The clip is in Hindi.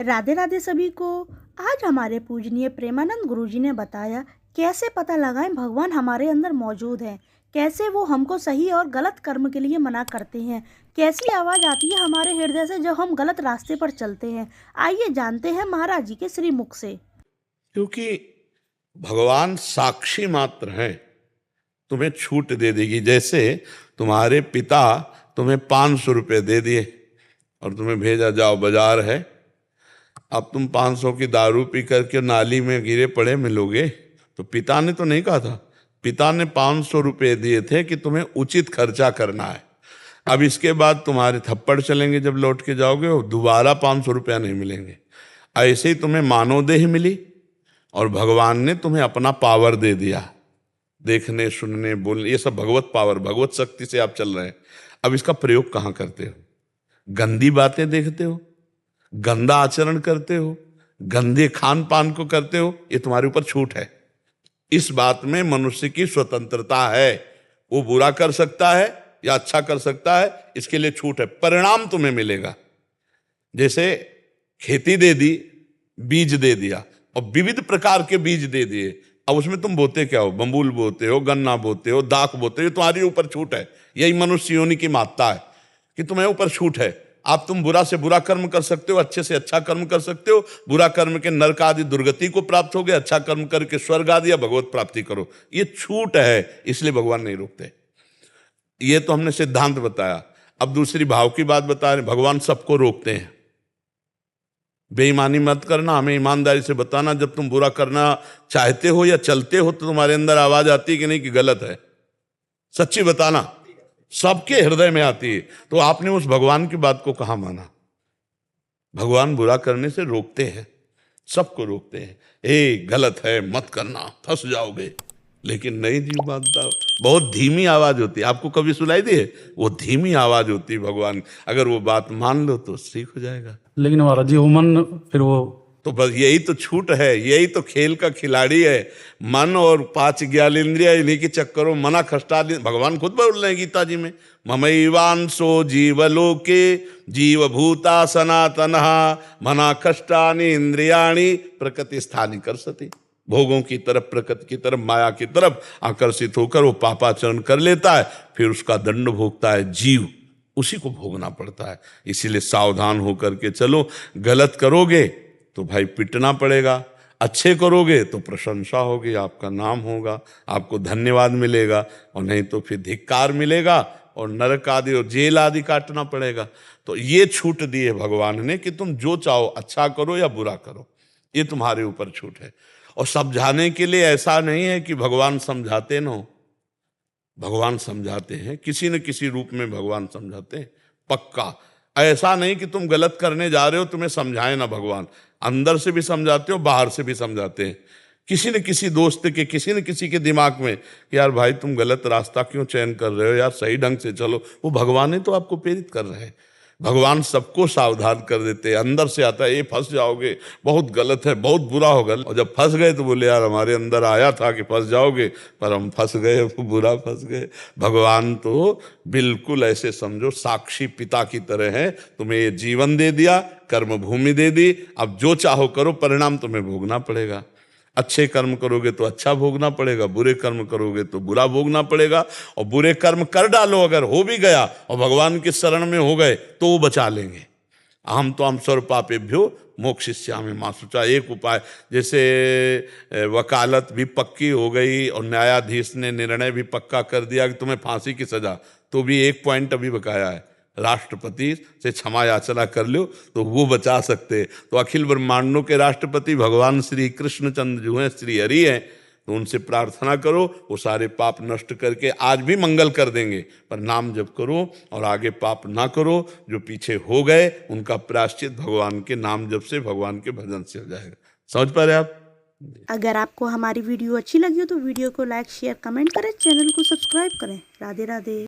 राधे राधे सभी को। आज हमारे पूजनीय प्रेमानंद गुरुजी ने बताया कैसे पता लगाएं भगवान हमारे अंदर मौजूद है, कैसे वो हमको सही और गलत कर्म के लिए मना करते हैं, कैसी आवाज़ आती है हमारे हृदय से जब हम गलत रास्ते पर चलते हैं। आइए जानते हैं महाराज जी के श्री मुख से। क्योंकि भगवान साक्षी मात्र हैं, तुम्हें छूट दे देगी। जैसे तुम्हारे पिता तुम्हें 500 रुपये दे दिए और तुम्हें भेजा, जाओ बाजार है, अब तुम 500 की दारू पी करके नाली में गिरे पड़े मिलोगे। तो पिता ने तो नहीं कहा था, पिता ने 500 रुपये दिए थे कि तुम्हें उचित खर्चा करना है। अब इसके बाद तुम्हारे थप्पड़ चलेंगे, जब लौट के जाओगे वो दोबारा 500 रुपया नहीं मिलेंगे। ऐसे ही तुम्हें मानवदेह मिली और भगवान ने तुम्हें अपना पावर दे दिया, देखने सुनने बोलने, ये सब भगवत पावर, भगवत शक्ति से आप चल रहे हैं। अब इसका प्रयोग कहाँ करते हो? गंदी बातें देखते हो, गंदा आचरण करते हो, गंदे खान पान को करते हो, ये तुम्हारे ऊपर छूट है। इस बात में मनुष्य की स्वतंत्रता है, वो बुरा कर सकता है या अच्छा कर सकता है, इसके लिए छूट है। परिणाम तुम्हें मिलेगा। जैसे खेती दे दी, बीज दे दिया और विविध प्रकार के बीज दे दिए। अब उसमें तुम बोते क्या हो? बम्बूल बोते हो, गन्ना बोते हो, दाख बोते हो, तुम्हारे ऊपर छूट है। यही मनुष्य योनि की महत्ता है कि तुम्हें ऊपर छूट है। आप तुम बुरा से बुरा कर्म कर सकते हो, अच्छे से अच्छा कर्म कर सकते हो। बुरा कर्म के नरक आदि दुर्गति को प्राप्त हो गए, अच्छा कर्म करके स्वर्ग आदि या भगवत प्राप्ति करो। ये छूट है, इसलिए भगवान नहीं रोकते। ये तो हमने सिद्धांत बताया। अब दूसरी भाव की बात बता रहे, भगवान सबको रोकते हैं। बेईमानी मत करना, हमें ईमानदारी से बताना। जब तुम बुरा करना चाहते हो या चलते हो तो तुम्हारे अंदर आवाज आती है कि नहीं कि गलत है? सच्ची बताना। सबके हृदय में आती है। तो आपने उस भगवान की बात को कहाँ माना? भगवान बुरा करने से रोकते हैं, सबको रोकते हैं। गलत है, मत करना, फंस जाओगे। लेकिन नहीं जी, बात बहुत धीमी आवाज होती है। आपको कभी सुनाई दी है? वो धीमी आवाज होती है भगवान। अगर वो बात मान लो तो ठीक हो जाएगा। लेकिन महाराज जी वो मन फिर वो तो बस यही तो छूट है, यही तो खेल का खिलाड़ी है। मन और 5 ज्ञानेंद्रिय, इन्हीं के चक्करों मना खष्टा। भगवान खुद बोल रहे हैं गीता जी में, ममैवांसो जीवलोके जीवभूता सनातनः मना खष्टानि इंद्रियाणि प्रकृति स्थानी करसति। भोगों की तरफ, प्रकृति की तरफ, माया की तरफ आकर्षित होकर वो पापाचरण कर लेता है, फिर उसका दंड भोगता है जीव, उसी को भोगना पड़ता है। इसीलिए सावधान होकर के चलो। गलत करोगे तो भाई पिटना पड़ेगा, अच्छे करोगे तो प्रशंसा होगी, आपका नाम होगा, आपको धन्यवाद मिलेगा, और नहीं तो फिर धिक्कार मिलेगा और नरक आदि और जेल आदि काटना पड़ेगा। तो ये छूट दी है भगवान ने कि तुम जो चाहो, अच्छा करो या बुरा करो, ये तुम्हारे ऊपर छूट है। और समझाने के लिए ऐसा नहीं है कि भगवान समझाते न हो, भगवान समझाते हैं, किसी न किसी रूप में भगवान समझाते हैं, पक्का। ऐसा नहीं कि तुम गलत करने जा रहे हो तुम्हें समझाए ना भगवान, अंदर से भी समझाते हो, बाहर से भी समझाते हैं। किसी न किसी दोस्त के, किसी न किसी के दिमाग में, यार भाई तुम गलत रास्ता क्यों चयन कर रहे हो, यार सही ढंग से चलो। वो भगवान ही तो आपको प्रेरित कर रहे हैं। भगवान सबको सावधान कर देते हैं। अंदर से आता है ये फंस जाओगे, बहुत गलत है, बहुत बुरा होगा। और जब फंस गए तो बोले यार हमारे अंदर आया था कि फंस जाओगे, पर हम फंस गए, बुरा फंस गए। भगवान तो बिल्कुल ऐसे समझो साक्षी पिता की तरह है। तुम्हें ये जीवन दे दिया, कर्म भूमि दे दी, अब जो चाहो करो, परिणाम तुम्हें भोगना पड़ेगा। अच्छे कर्म करोगे तो अच्छा भोगना पड़ेगा, बुरे कर्म करोगे तो बुरा भोगना पड़ेगा। और बुरे कर्म कर डालो, अगर हो भी गया और भगवान के शरण में हो गए तो वो बचा लेंगे। अहम तो हम सर्व पापेभ्यो मोक्षयिष्यामि मा शुचा। एक उपाय, जैसे वकालत भी पक्की हो गई और न्यायाधीश ने निर्णय भी पक्का कर दिया कि तुम्हें फांसी की सजा, तो भी एक पॉइंट अभी बकाया है, राष्ट्रपति से क्षमा याचना कर लो तो वो बचा सकते। तो अखिल ब्रह्मांडों के राष्ट्रपति भगवान श्री कृष्णचंद्र जो हैं, श्री हरि हैं, तो उनसे प्रार्थना करो, वो सारे पाप नष्ट करके आज भी मंगल कर देंगे। पर नाम जप करो और आगे पाप ना करो। जो पीछे हो गए उनका प्रायश्चित भगवान के नाम जप से, भगवान के भजन से हो जाएगा। समझ पा रहे आप? अगर आपको हमारी वीडियो अच्छी लगी हो तो वीडियो को लाइक, शेयर, कमेंट करें, चैनल को सब्सक्राइब करें। राधे राधे।